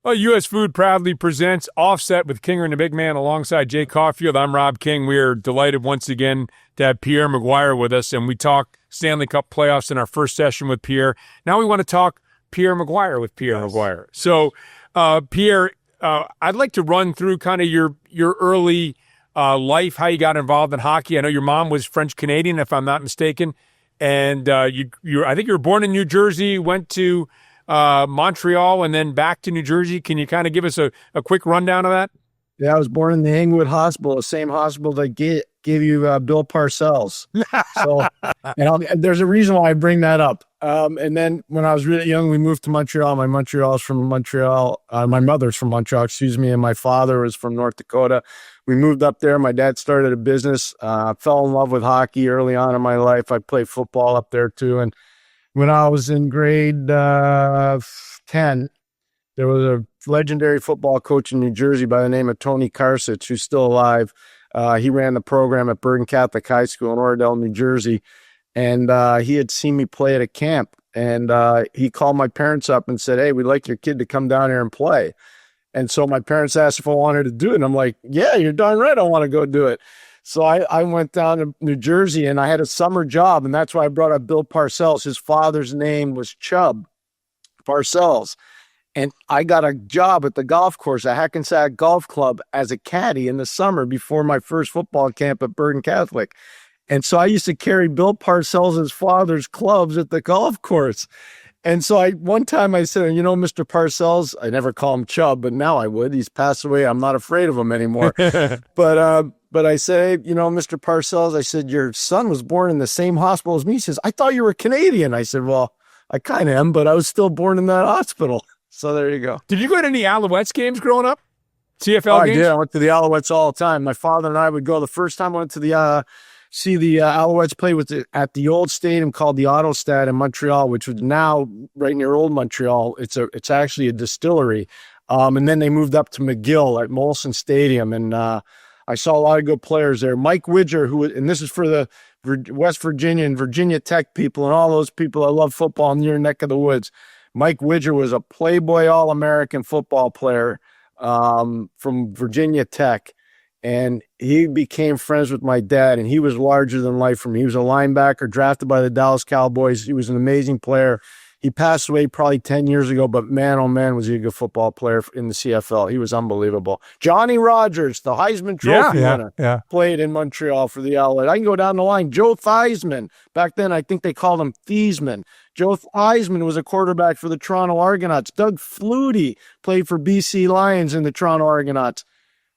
Well, U.S. Food proudly presents Offset with Kinger and the Big Man alongside Jay Caulfield. I'm Rob King. We are delighted once again to have Pierre McGuire with us, and we talk Stanley Cup playoffs in our first session with Pierre. Now we want to talk Pierre McGuire with Pierre McGuire. So, Pierre, I'd like to run through kind of your early life, how you got involved in hockey. I know your mom was French-Canadian, if I'm not mistaken, and I think you were born in New Jersey, went to Montreal, and then back to New Jersey. Can you kind of give us a quick rundown of that? Yeah, I was born in the Inglewood Hospital, the same hospital that gave you Bill Parcells. So, there's a reason why I bring that up. And then when I was really young, we moved to Montreal. My mother's from Montreal, and my father was from North Dakota. We moved up there. My dad started a business. Fell in love with hockey early on in my life. I played football up there too, and when I was in grade 10, there was a legendary football coach in New Jersey by the name of Tony Karsich, who's still alive. He ran the program at Bergen Catholic High School in Oradell, New Jersey. And he had seen me play at a camp. And he called my parents up and said, "Hey, we'd like your kid to come down here and play." And so my parents asked if I wanted to do it. And I'm like, "Yeah, you're darn right I want to go do it." So I went down to New Jersey, and I had a summer job, and that's why I brought up Bill Parcells. His father's name was Chubb Parcells, and I got a job at the golf course at Hackensack Golf Club as a caddy in the summer before my first football camp at Bergen Catholic. And so I used to carry Bill Parcells' father's clubs at the golf course. And so one time I said, Mr. Parcells, I never call him Chubb, but now I would. He's passed away. I'm not afraid of him anymore. But I said, "Hey, Mr. Parcells," I said, "your son was born in the same hospital as me." He says, "I thought you were Canadian." I said, "Well, I kind of am, but I was still born in that hospital." So there you go. Did you go to any Alouettes games growing up? CFL games? I did. I went to the Alouettes all the time. My father and I would go. The first time I went to the see the Alouettes play at the old stadium called the Autostade in Montreal, which was now right near Old Montreal. It's actually a distillery. And then they moved up to McGill at Molson Stadium, and I saw a lot of good players there. Mike Widger, and this is for the West Virginia and Virginia Tech people and all those people that love football in your neck of the woods. Mike Widger was a Playboy All-American football player from Virginia Tech. And he became friends with my dad, and he was larger than life for me. He was a linebacker drafted by the Dallas Cowboys. He was an amazing player. He passed away probably 10 years ago, but man, oh man, was he a good football player in the CFL. He was unbelievable. Johnny Rogers, the Heisman Trophy winner, played in Montreal for the Alouettes. I can go down the line. Joe Theismann. Back then, I think they called him Thiesman. Joe Theismann was a quarterback for the Toronto Argonauts. Doug Flutie played for BC Lions in the Toronto Argonauts.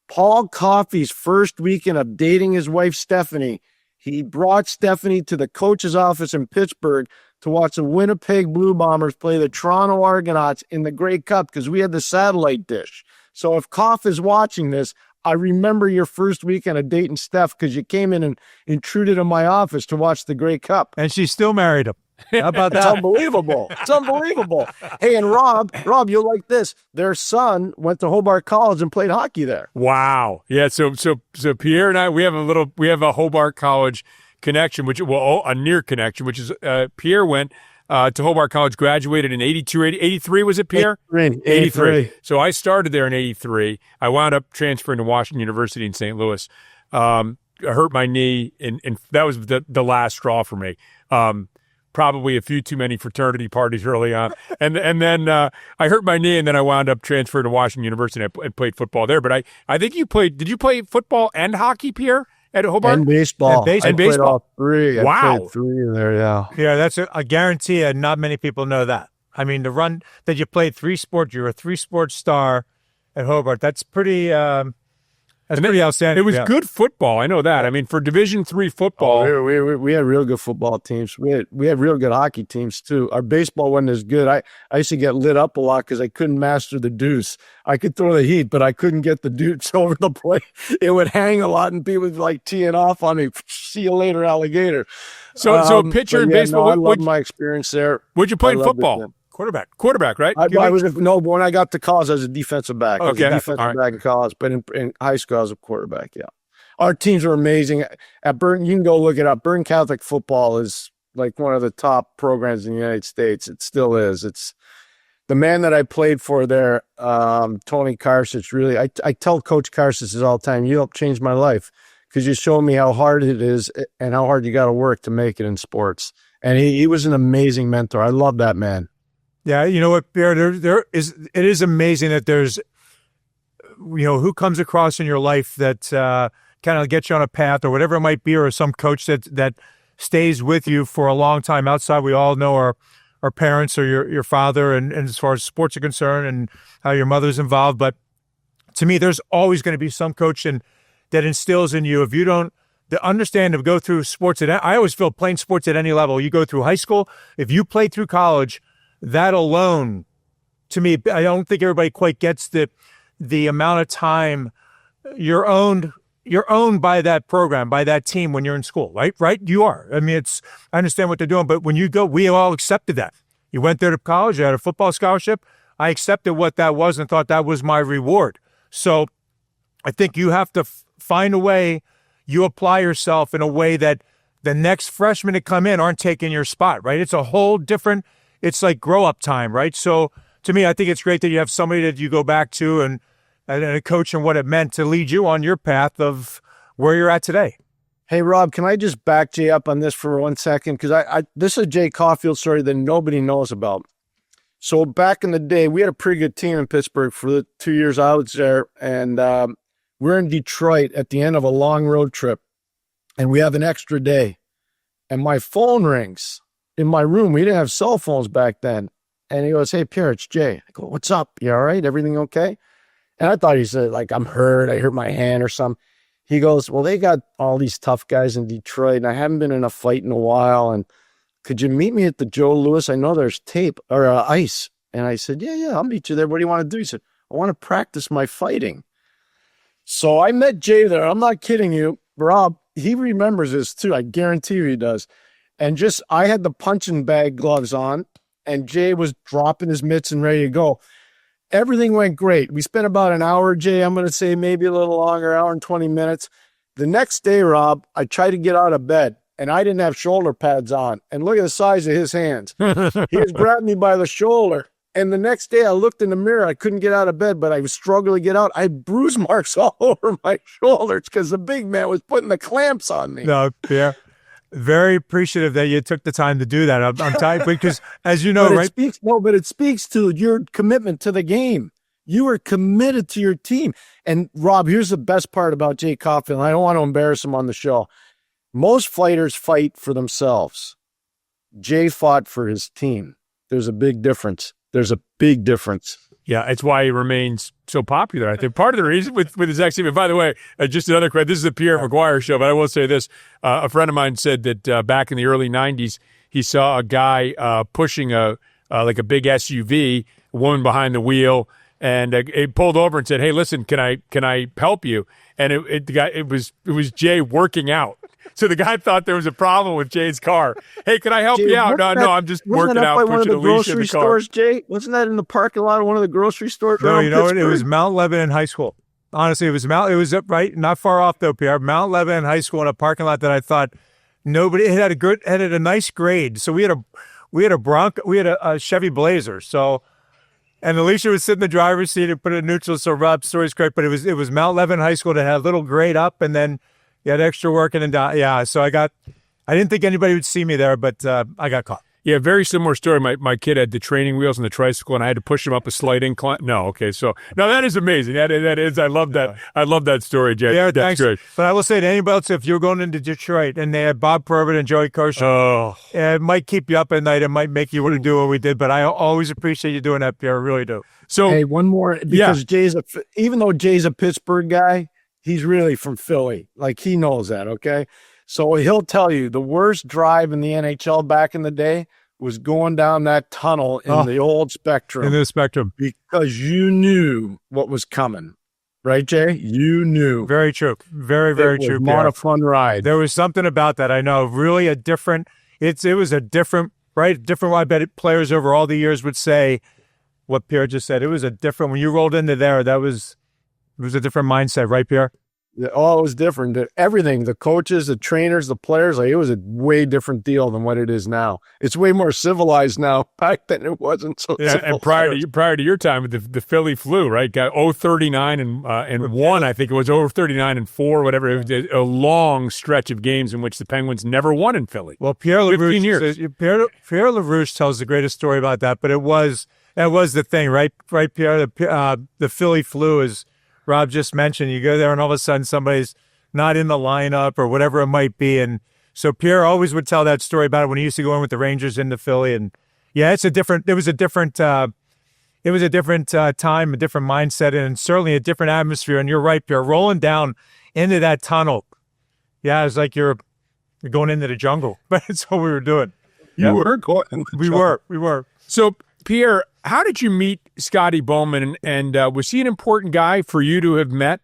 Paul Coffey's first weekend of dating his wife, Stephanie, he brought Stephanie to the coach's office in Pittsburgh to watch the Winnipeg Blue Bombers play the Toronto Argonauts in the Grey Cup because we had the satellite dish. So if Koff is watching this, I remember your first weekend of dating Steph because you came in and intruded in my office to watch the Grey Cup. And she still married him. How about that? It's unbelievable. It's unbelievable. Hey, and Rob, you'll like this. Their son went to Hobart College and played hockey there. Wow. Yeah. So Pierre and I, we have a Hobart College connection, a near connection, which is Pierre went to Hobart College, graduated in 83, was it, Pierre? 83. So I started there in 83. I wound up transferring to Washington University in St. Louis. I hurt my knee, and that was the last straw for me. Probably a few too many fraternity parties early on. And then I hurt my knee, and then I wound up transferring to Washington University and played football there. But I think did you play football and hockey, Pierre, at Hobart? And baseball. I played all three. Wow. I played three in there, yeah. Yeah, that's I guarantee you not many people know that. I mean, the run that you played three sports, you're a three-sport star at Hobart. That's pretty pretty outstanding. It was good football. I know that. I mean, for Division III football. We had real good football teams. We had real good hockey teams, too. Our baseball wasn't as good. I used to get lit up a lot because I couldn't master the deuce. I could throw the heat, but I couldn't get the deuce over the plate. It would hang a lot, and people would like teeing off on me. See you later, alligator. So pitcher in baseball. No, I loved my experience there. What'd you play in football? Quarterback, right? When I got to college, I was a defensive back. I was Okay. a defensive back in college, but in high school, I was a quarterback, yeah. Our teams were amazing. At Bergen, you can go look it up. Bergen Catholic football is like one of the top programs in the United States. It still is. the man that I played for there, Tony Karsich, really, I tell Coach Karsich all the time, you helped change my life because you showed me how hard it is and how hard you got to work to make it in sports. And he was an amazing mentor. I love that man. Yeah, you know what, Pierre, it is amazing that there's, who comes across in your life that kind of gets you on a path or whatever it might be, or some coach that stays with you for a long time outside. We all know our parents or your father and as far as sports are concerned and how your mother's involved. But to me, there's always going to be some coach that instills in you, if you don't understand to go through sports I always feel playing sports at any level. You go through high school, if you play through college, that alone, to me, I don't think everybody quite gets the amount of time you're owned by that program, by that team when you're in school, right? Right? You are. I mean, I understand what they're doing, but when you go, we all accepted that. You went there to college, you had a football scholarship. I accepted what that was and thought that was my reward. So I think you have to find a way, you apply yourself in a way that the next freshmen that come in aren't taking your spot, right? It's a whole different, it's like grow up time, right? So to me, I think it's great that you have somebody that you go back to and a coach and what it meant to lead you on your path of where you're at today. Hey, Rob, can I just back Jay up on this for 1 second? Because this is a Jay Caulfield story that nobody knows about. So back in the day, we had a pretty good team in Pittsburgh for the 2 years I was there. And we're in Detroit at the end of a long road trip. And we have an extra day. And my phone rings in my room. We didn't have cell phones back then. And he goes, hey, Pierre, it's Jay. I go, what's up? You all right? Everything okay? And I thought he said, like, I'm hurt. I hurt my hand or something. He goes, well, they got all these tough guys in Detroit, and I haven't been in a fight in a while. And could you meet me at the Joe Louis? I know there's tape or ice. And I said, yeah, I'll meet you there. What do you want to do? He said, I want to practice my fighting. So I met Jay there. I'm not kidding you. Rob, he remembers this too. I guarantee you he does. And I had the punching bag gloves on, and Jay was dropping his mitts and ready to go. Everything went great. We spent about an hour, Jay. I'm going to say maybe a little longer, hour and 20 minutes. The next day, Rob, I tried to get out of bed, and I didn't have shoulder pads on. And look at the size of his hands. He was grabbing me by the shoulder. And the next day, I looked in the mirror. I couldn't get out of bed, but I was struggling to get out. I had bruise marks all over my shoulders because the big man was putting the clamps on me. No, Pierre. Very appreciative that you took the time to do that. I'm tired because, as you know, right? It speaks to your commitment to the game. You are committed to your team. And Rob, here's the best part about Jay Caulfield. I don't want to embarrass him on the show. Most fighters fight for themselves. Jay fought for his team. There's a big difference. Yeah, it's why he remains so popular. I think part of the reason with his ex-team, and by the way, just another credit, this is the Pierre McGuire show, but I will say this. A friend of mine said that back in the early 90s, he saw a guy pushing a big SUV, a woman behind the wheel, and he pulled over and said, hey, listen, can I help you? And it was Jay working out. So the guy thought there was a problem with Jay's car. Hey, can I help you out? No, I'm just working out, pushing a leash in the car. Stores, Jay? Wasn't that in the parking lot of one of the grocery stores? No, you know what? It was Mount Lebanon High School. Honestly, it was up right, not far off though, Pierre. Mount Lebanon High School in a parking lot that I thought nobody had a nice grade. So we had a Chevy Blazer. So. And Alicia was sitting in the driver's seat and put it in neutral, so Rob's story's great. But it was Mount Lebanon High School that had a little grade up, and then you had extra working and down. Yeah, so I didn't think anybody would see me there, but I got caught. Yeah, very similar story. My kid had the training wheels and the tricycle, and I had to push him up a slight incline. No, okay, so no, that is amazing. That is. I love that. I love that story, Jay. Yeah, that's thanks. great. But I will say to anybody else, if you're going into Detroit and they had Bob Purvitt and Joey Kershaw, it might keep you up at night. It might make you want to do what we did. But I always appreciate you doing that, Pierre. I really do. So hey, one more because even though Jay's a Pittsburgh guy, he's really from Philly. Like he knows that. Okay, so he'll tell you the worst drive in the NHL back in the day was going down that tunnel in the old Spectrum. In the Spectrum. Because you knew what was coming. Right, Jay? You knew. Very true. Very, very true. Not a fun ride. There was something about that. I know. Really a different, it was a different, right? Different, I bet players over all the years would say what Pierre just said. It was a different, when you rolled into there, it was a different mindset. Right, Pierre? Oh, it was different. Everything, the coaches, the trainers, the players, like it was a way different deal than what it is now. It's way more civilized now. Back then it wasn't so civilized. And prior to your time with the Philly flu, right? Got 0-39 and 1, I think it was 0-39 and 4, whatever. It was a long stretch of games in which the Penguins never won in Philly. Well, Pierre LaRouche, Pierre LaRouche tells the greatest story about that, but that was the thing, right? Right, Pierre? The Philly flu, is Rob just mentioned. You go there and all of a sudden somebody's not in the lineup or whatever it might be. And so Pierre always would tell that story about it when he used to go in with the Rangers into Philly. And yeah, it was a different time, a different mindset, and certainly a different atmosphere. And you're right, Pierre, rolling down into that tunnel. Yeah, it's like you're going into the jungle, but it's what we were doing. You were going. We were. So Pierre, how did you meet Scotty Bowman, and was he an important guy for you to have met?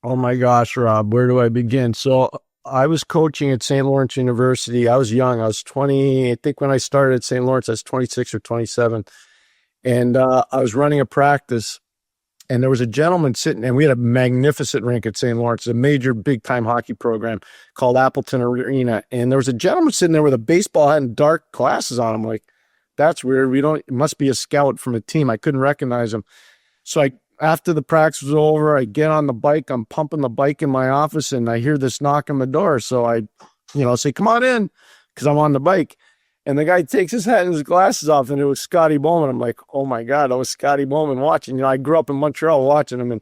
Oh my gosh, Rob, where do I begin? So I was coaching at St. Lawrence University. I was young. I was 20. I think when I started at St. Lawrence, I was 26 or 27. And I was running a practice, and there was a gentleman sitting, and we had a magnificent rink at St. Lawrence, a major big-time hockey program called Appleton Arena. And there was a gentleman sitting there with a baseball hat and dark glasses on him. Like, that's weird. It must be a scout from a team. I couldn't recognize him. So after the practice was over, I get on the bike. I'm pumping the bike in my office, and I hear this knock on the door. So I, say, come on in, because I'm on the bike. And the guy takes his hat and his glasses off, and it was Scotty Bowman. I'm like, oh my God, that was Scotty Bowman watching. I grew up in Montreal watching him. And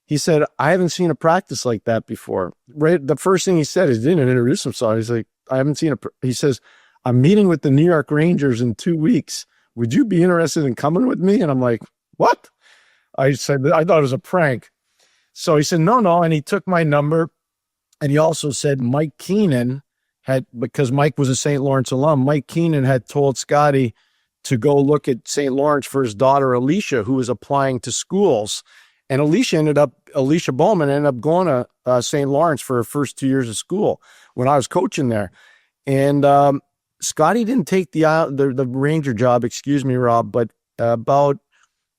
he said, I haven't seen a practice like that before. Right. The first thing he said is, he didn't introduce himself. He's like, I haven't seen he says, I'm meeting with the New York Rangers in 2 weeks. Would you be interested in coming with me? And I'm like, what? I said, I thought it was a prank. So he said, no. And he took my number. And he also said Mike Keenan because Mike was a St. Lawrence alum, Mike Keenan had told Scotty to go look at St. Lawrence for his daughter, Alicia, who was applying to schools. And Alicia Bowman ended up going to St. Lawrence for her first 2 years of school when I was coaching there. And Scotty didn't take the Ranger job, excuse me, Rob, but about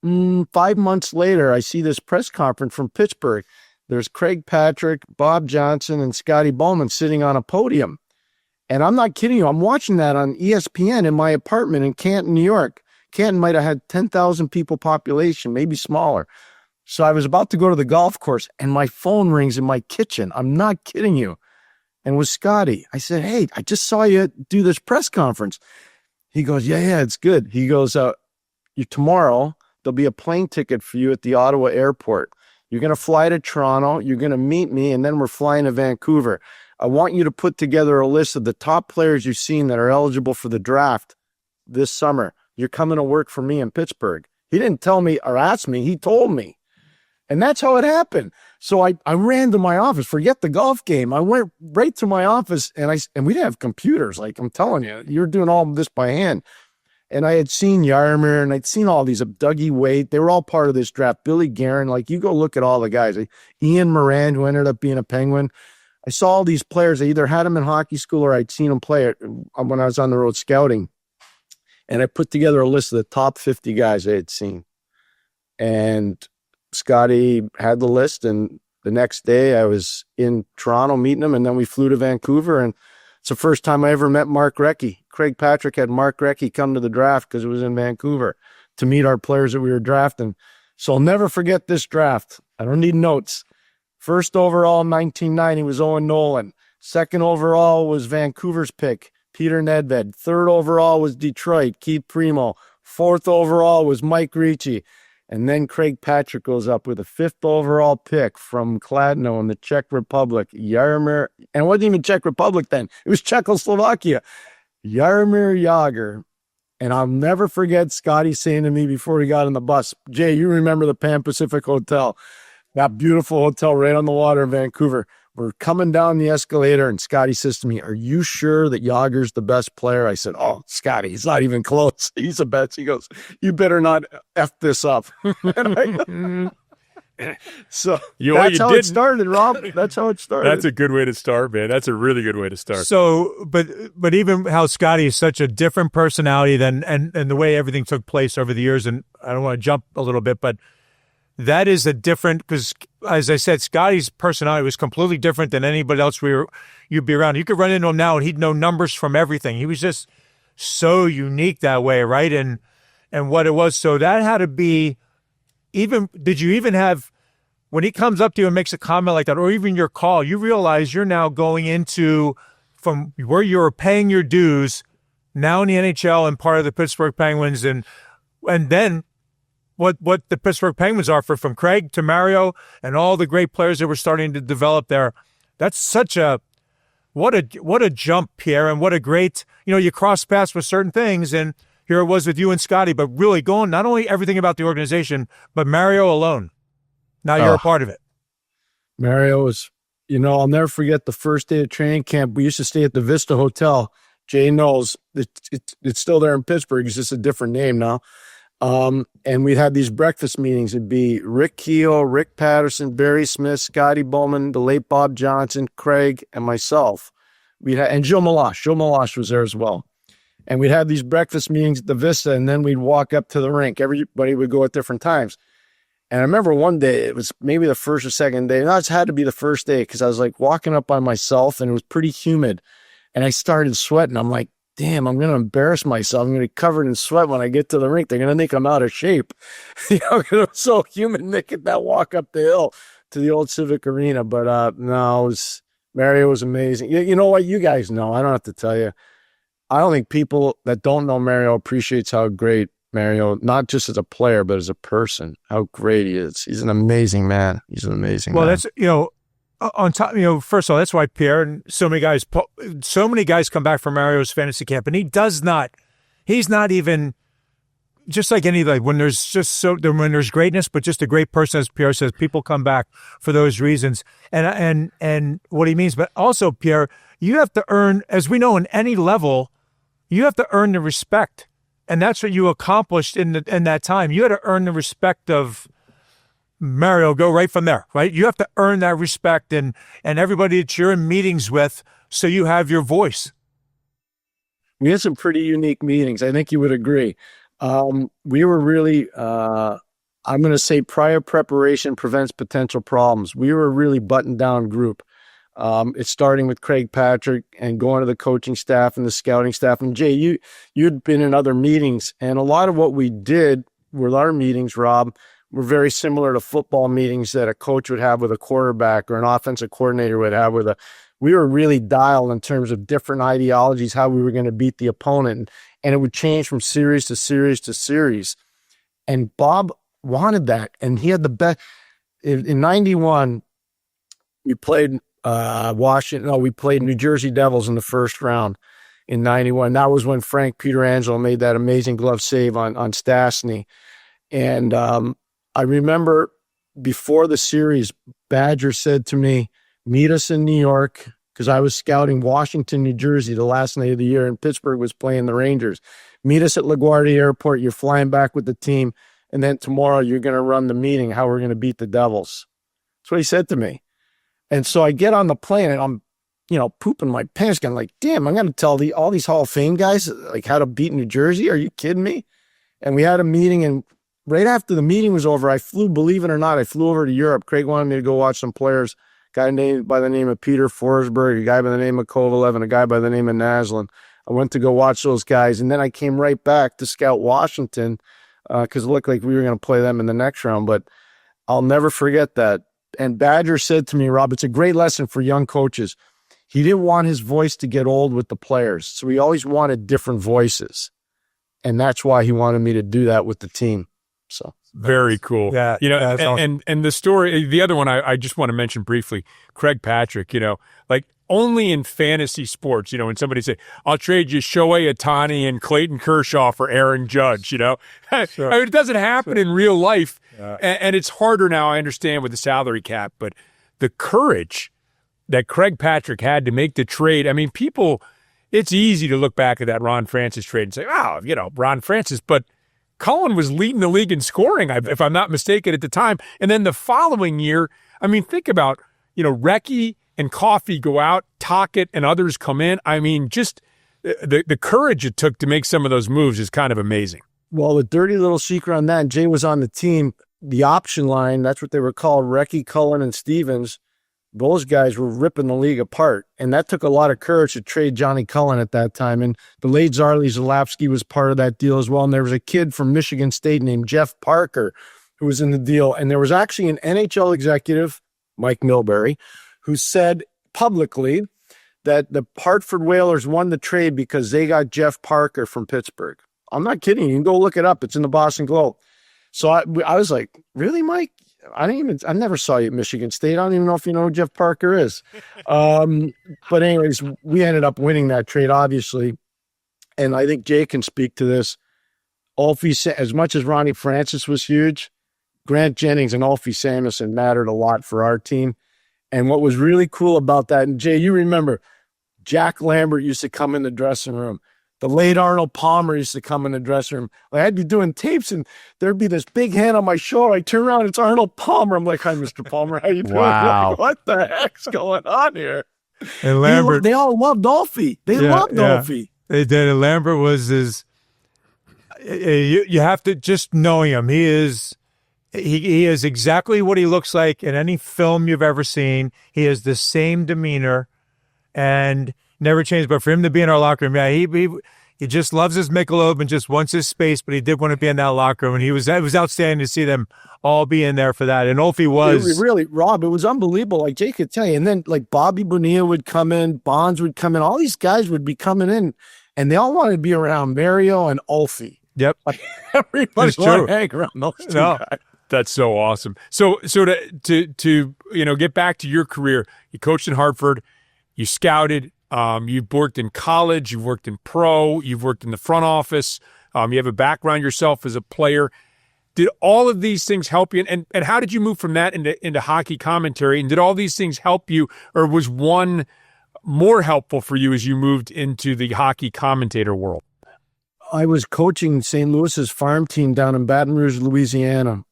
5 months later, I see this press conference from Pittsburgh. There's Craig Patrick, Bob Johnson, and Scotty Bowman sitting on a podium. And I'm not kidding you. I'm watching that on ESPN in my apartment in Canton, New York. Canton might have had 10,000 people population, maybe smaller. So I was about to go to the golf course, and my phone rings in my kitchen. I'm not kidding you. And it was Scotty. I said, hey, I just saw you do this press conference. He goes, yeah, it's good. He goes, tomorrow, there'll be a plane ticket for you at the Ottawa airport. You're going to fly to Toronto. You're going to meet me, and then we're flying to Vancouver. I want you to put together a list of the top players you've seen that are eligible for the draft this summer. You're coming to work for me in Pittsburgh. He didn't tell me or ask me. He told me. And that's how it happened. So I ran to my office. Forget the golf game. I went right to my office, and we didn't have computers. Like I'm telling you, you're doing all of this by hand. And I had seen Yarmir, and I'd seen all these, Dougie Waite. They were all part of this draft. Billy Guerin. Like, you go look at all the guys. Like, Ian Moran, who ended up being a Penguin. I saw all these players. I either had them in hockey school or I'd seen them play when I was on the road scouting. And I put together a list of the top 50 guys I had seen. And Scotty had the list, and the next day I was in Toronto meeting him, and then we flew to Vancouver, and it's the first time I ever met Mark Recchi. Craig Patrick had Mark Recchi come to the draft because it was in Vancouver to meet our players that we were drafting. So I'll never forget this draft. I don't need notes. First overall in 1990 was Owen Nolan. Second overall was Vancouver's pick, Peter Nedved. Third overall was Detroit, Keith Primo. Fourth overall was Mike Ricci. And then Craig Patrick goes up with a fifth overall pick from Kladno in the Czech Republic, Jaromír, and it wasn't even Czech Republic then. It was Czechoslovakia. Jaromír Jágr. And I'll never forget Scotty saying to me before he got on the bus, Jay, you remember the Pan Pacific Hotel, that beautiful hotel right on the water in Vancouver. We're coming down the escalator, and Scotty says to me, are you sure that Jágr's the best player? I said, oh, Scotty, he's not even close. He's the best. He goes, you better not F this up. So that's how it started, Rob. That's how it started. That's a good way to start, man. That's a really good way to start. So, but even how Scotty is such a different personality than and the way everything took place over the years, and I don't want to jump a little bit, but that is a different, because as I said, Scotty's personality was completely different than anybody else you'd be around. You could run into him now and he'd know numbers from everything. He was just so unique that way, right? And what it was. So that had to be, did you even have, when he comes up to you and makes a comment like that, or even your call, you realize you're now going into, from where you were paying your dues, now in the NHL and part of the Pittsburgh Penguins, and then what the Pittsburgh Penguins are from Craig to Mario and all the great players that were starting to develop there. That's such a, what a jump, Pierre, and what a great, you cross paths with certain things, and here it was with you and Scotty, but really going, not only everything about the organization, but Mario alone. Now you're a part of it. Mario was, I'll never forget the first day of training camp. We used to stay at the Vista Hotel. Jay knows it's still there in Pittsburgh. It's just a different name now. And we'd have these breakfast meetings. It'd be Rick Keogh, Rick Patterson, Barry Smith, Scotty Bowman, the late Bob Johnson, Craig, and myself. And Joe Malash. Joe Malash was there as well. And we'd have these breakfast meetings at the Vista, and then we'd walk up to the rink. Everybody would go at different times. And I remember one day, it was maybe the first or second day. No, it had to be the first day, because I was like walking up by myself and it was pretty humid. And I started sweating. I'm like, damn, I'm going to embarrass myself. I'm going to be covered in sweat when I get to the rink. They're going to think I'm out of shape. It was so humid making that walk up the hill to the old Civic Arena. But no, Mario was amazing. You know what? You guys know. I don't have to tell you. I don't think people that don't know Mario appreciates how great Mario, not just as a player, but as a person, how great he is. He's an amazing man. He's an amazing man. Well, that's, on top, first of all, that's why Pierre and so many guys come back from Mario's fantasy camp, and he's not even, just like when there's greatness, but just a great person, as Pierre says, people come back for those reasons. And what he means, but also, Pierre, you have to earn, as we know in any level, you have to earn the respect. And that's what you accomplished in that time. You had to earn the respect of Mario, go right from there, right? You have to earn that respect and everybody that you're in meetings with, so you have your voice. We had some pretty unique meetings. I think you would agree. We were really, I'm going to say, prior preparation prevents potential problems. We were a really buttoned down group. It's starting with Craig Patrick and going to the coaching staff and the scouting staff. And Jay, you'd been in other meetings, and a lot of what we did with our meetings, Rob, were very similar to football meetings that a coach would have with a quarterback or an offensive coordinator would have we were really dialed in terms of different ideologies, how we were going to beat the opponent. And it would change from series to series to series. And Bob wanted that. And he had the best. In 91, we played we played New Jersey Devils in the first round in 91. That was when Frank Pietrangelo made that amazing glove save on Stastny. And I remember before the series, Badger said to me, meet us in New York, because I was scouting Washington, New Jersey the last night of the year, and Pittsburgh was playing the Rangers. Meet us at LaGuardia Airport. You're flying back with the team, and then tomorrow you're going to run the meeting, how we're going to beat the Devils. That's what he said to me. And so I get on the plane, and I'm, pooping my pants. I'm like, damn, I'm going to tell all these Hall of Fame guys like how to beat New Jersey. Are you kidding me? And we had a meeting, and right after the meeting was over, believe it or not, I flew over to Europe. Craig wanted me to go watch some players. A guy by the name of Peter Forsberg, a guy by the name of Kovalev, and a guy by the name of Naslin. I went to go watch those guys, and then I came right back to scout Washington because it looked like we were going to play them in the next round. But I'll never forget that. And Badger said to me, Rob, it's a great lesson for young coaches. He didn't want his voice to get old with the players, so he always wanted different voices. And that's why he wanted me to do that with the team. So very cool. Yeah. And the story, the other one I just want to mention briefly, Craig Patrick, like only in fantasy sports, when somebody say, I'll trade you Shohei Ohtani and Clayton Kershaw for Aaron Judge, Sure. I mean, it doesn't happen in real life. Yeah. And it's harder now, I understand, with the salary cap, but the courage that Craig Patrick had to make the trade. I mean, it's easy to look back at that Ron Francis trade and say, Ron Francis, but Cullen was leading the league in scoring, if I'm not mistaken, at the time. And then the following year, I mean, think about, Recchi and Coffey go out, Tocchet and others come in. I mean, just the courage it took to make some of those moves is kind of amazing. Well, the dirty little secret on that, and Jay was on the team, the option line, that's what they were called, Recchi, Cullen, and Stevens, those guys were ripping the league apart. And that took a lot of courage to trade Johnny Cullen at that time. And the late Zarley Zalapsky was part of that deal as well. And there was a kid from Michigan State named Jeff Parker who was in the deal. And there was actually an NHL executive, Mike Milbury, who said publicly that the Hartford Whalers won the trade because they got Jeff Parker from Pittsburgh. I'm not kidding. You can go look it up. It's in the Boston Globe. So I was like, really, Mike? I never saw you at Michigan State. I don't even know if you know who Jeff Parker is. But anyways, we ended up winning that trade, obviously. And I think Jay can speak to this. Alfie, as much as Ronnie Francis was huge, Grant Jennings and Alfie Samuelson mattered a lot for our team. And what was really cool about that, and Jay, you remember, Jack Lambert used to come in the dressing room. The late Arnold Palmer used to come in the dressing room. Like, I'd be doing tapes, and there'd be this big hand on my shoulder. I turn around, it's Arnold Palmer. I'm like, hi, Mr. Palmer. How you doing? Wow. Like, what the heck's going on here? And Lambert, They all loved Alfie. They loved Alfie. They did. And Lambert was you have to just know him. He is exactly what he looks like in any film you've ever seen. He has the same demeanor and never changed. But for him to be in our locker room, yeah, he just loves his Michelob and just wants his space, but he did want to be in that locker room. And it was outstanding to see them all be in there for that. And Olfie was. Really, Rob, it was unbelievable. Like Jake could tell you. And then like Bobby Bonilla would come in, Bonds would come in. All these guys would be coming in, and they all wanted to be around Mario and Olfie. Yep. Like, everybody wanted to hang around those two guys. That's so awesome. So to get back to your career, you coached in Hartford, you scouted, you've worked in college, you've worked in pro, you've worked in the front office, you have a background yourself as a player. Did all of these things help you? And how did you move from that into hockey commentary? And did all these things help you, or was one more helpful for you as you moved into the hockey commentator world? I was coaching St. Louis's farm team down in Baton Rouge, Louisiana.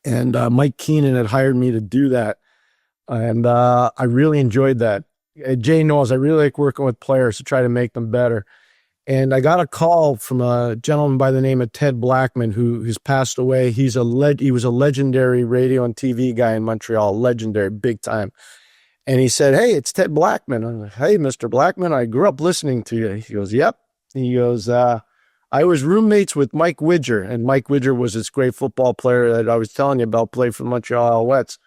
And Mike Keenan had hired me to do that. And I really enjoyed that. Jay knows I really like working with players to try to make them better. And I got a call from a gentleman by the name of Ted Blackman, who has passed away. He was a legendary radio and TV guy in Montreal, legendary, big time. And he said, hey, it's Ted Blackman. I'm like, hey, Mr. Blackman, I grew up listening to you. He goes, yep. He goes, I was roommates with Mike Widger, and Mike Widger was this great football player that I was telling you about, played for the Montreal Alouettes.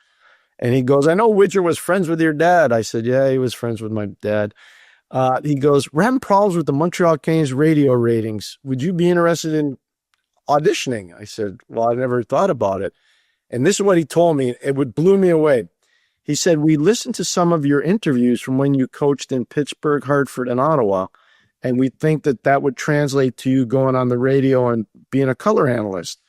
And he goes, I know Widger was friends with your dad. I said, yeah, he was friends with my dad. He goes, we're having problems with the Montreal Canadiens radio ratings. Would you be interested in auditioning? I said, well, I never thought about it. And this is what he told me. It blew me away. He said, we listened to some of your interviews from when you coached in Pittsburgh, Hartford, and Ottawa. And we think that would translate to you going on the radio and being a color analyst.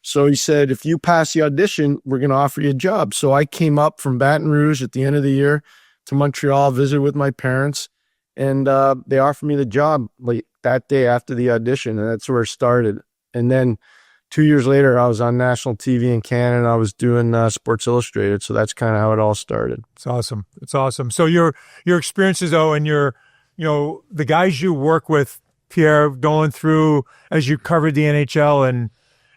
So he said, if you pass the audition, we're going to offer you a job. So I came up from Baton Rouge at the end of the year to Montreal, visited with my parents, and they offered me the job like that day after the audition. And that's where it started. And then 2 years later, I was on national TV in Canada. I was doing Sports Illustrated. So that's kind of how it all started. It's awesome. It's awesome. So your experiences, though, and the guys you work with, Pierre, going through as you covered the NHL and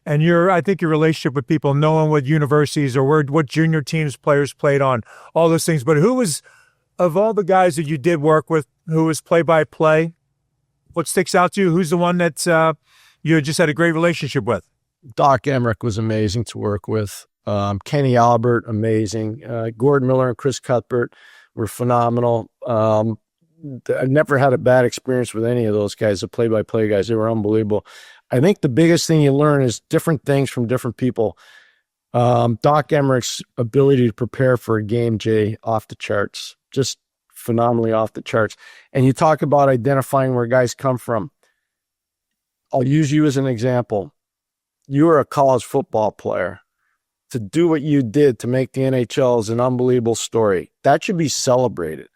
I think your relationship with people, knowing what universities or what junior teams players played on, all those things. But who was, of all the guys that you did work with, who was play-by-play, what sticks out to you? Who's the one that you just had a great relationship with? Doc Emmerich was amazing to work with. Kenny Albert, amazing. Gordon Miller and Chris Cuthbert were phenomenal. I never had a bad experience with any of those guys, the play-by-play guys. They were unbelievable. I think the biggest thing you learn is different things from different people. Doc Emmerich's ability to prepare for a game, Jay, off the charts, just phenomenally off the charts. And you talk about identifying where guys come from. I'll use you as an example. You were a college football player. To do what you did to make the NHL is an unbelievable story. That should be celebrated.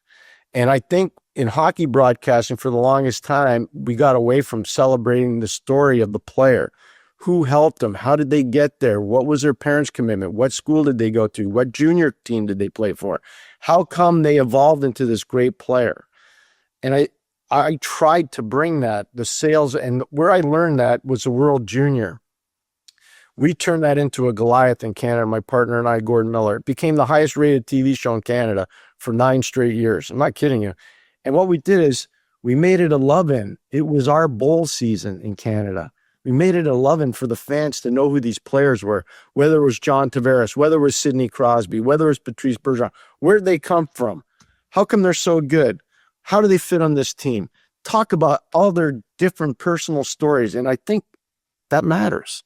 And I think in hockey broadcasting for the longest time, we got away from celebrating the story of the player. Who helped them? How did they get there? What was their parents' commitment? What school did they go to? What junior team did they play for? How come they evolved into this great player? And I tried to bring that, the sales, and where I learned that was the World Junior. We turned that into a Goliath in Canada, my partner and I, Gordon Miller. It became the highest rated TV show in Canada for 9 straight years. I'm not kidding you. And what we did is we made it a love-in. It was our bowl season in Canada. We made it a love-in for the fans to know who these players were, whether it was John Tavares, whether it was Sidney Crosby, whether it was Patrice Bergeron. Where'd they come from? How come they're so good? How do they fit on this team? Talk about all their different personal stories, and I think that matters.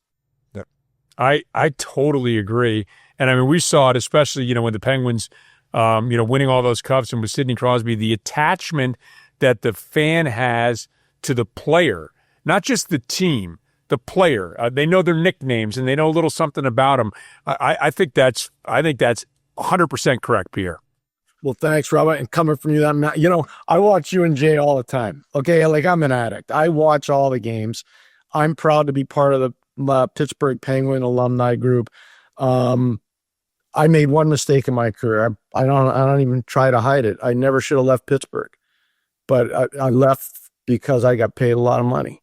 I totally agree. And I mean, we saw it, especially, when the Penguins, winning all those cups and with Sidney Crosby, the attachment that the fan has to the player, not just the team, the player. They know their nicknames and they know a little something about them. I think that's 100% correct, Pierre. Well, thanks, Robert. And coming from you, I watch you and Jay all the time. Okay, like I'm an addict. I watch all the games. I'm proud to be part of the Pittsburgh Penguin alumni group. I made one mistake in my career. I don't even try to hide it. I never should have left Pittsburgh, but I left because I got paid a lot of money.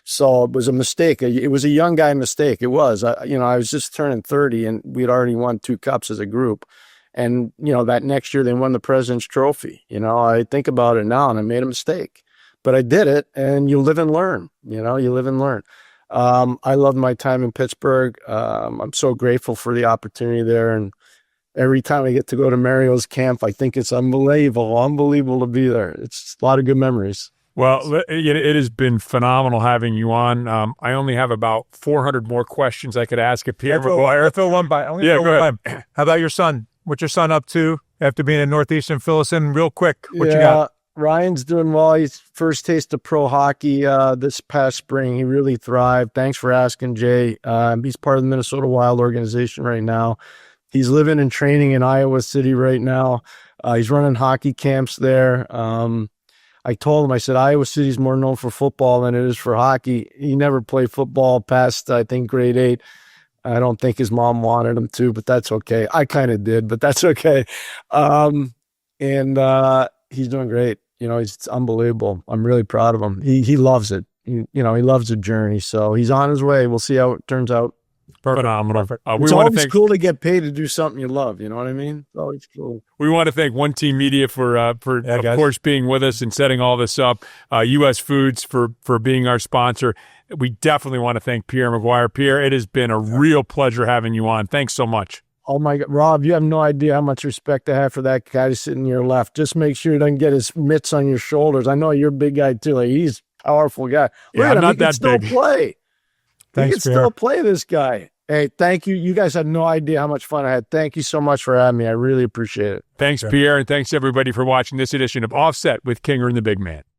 So it was a mistake. It was a young guy mistake. It was. I was just turning 30, and we'd already won 2 cups as a group. And that next year they won the President's Trophy. I think about it now, and I made a mistake, but I did it. And you live and learn. You live and learn. I love my time in Pittsburgh. I'm so grateful for the opportunity there. And every time I get to go to Mario's camp, I think it's unbelievable to be there. It's a lot of good memories. Well, it has been phenomenal having you on. I only have about 400 more questions I could ask of Pierre McGuire. Throw one by. Go ahead. How about your son? What's your son up to after being in Northeastern? Fill us in real quick. What you got? Ryan's doing well. He's first taste of pro hockey this past spring. He really thrived. Thanks for asking, Jay. He's part of the Minnesota Wild organization right now. He's living and training in Iowa City right now. He's running hockey camps there. I told him, I said, Iowa City's more known for football than it is for hockey. He never played football past, I think, grade 8. I don't think his mom wanted him to, but that's okay. I kind of did, but that's okay. And he's doing great. He's unbelievable. I'm really proud of him. He loves it. He loves the journey. So he's on his way. We'll see how it turns out. Phenomenal. It's always cool to get paid to do something you love. You know what I mean? It's always cool. We want to thank One Team Media for of course, being with us and setting all this up. U.S. Foods for being our sponsor. We definitely want to thank Pierre McGuire. Pierre, it has been a real pleasure having you on. Thanks so much. Oh, my God. Rob, you have no idea how much respect I have for that guy sitting to your left. Just make sure he doesn't get his mitts on your shoulders. I know you're a big guy, too. Like, he's a powerful guy. Yeah, I'm not that big. Play. Thanks, he can still play, this guy. Hey, thank you. You guys had no idea how much fun I had. Thank you so much for having me. I really appreciate it. Thanks, Pierre, and thanks, everybody, for watching this edition of Offset with Kinger and the Big Man.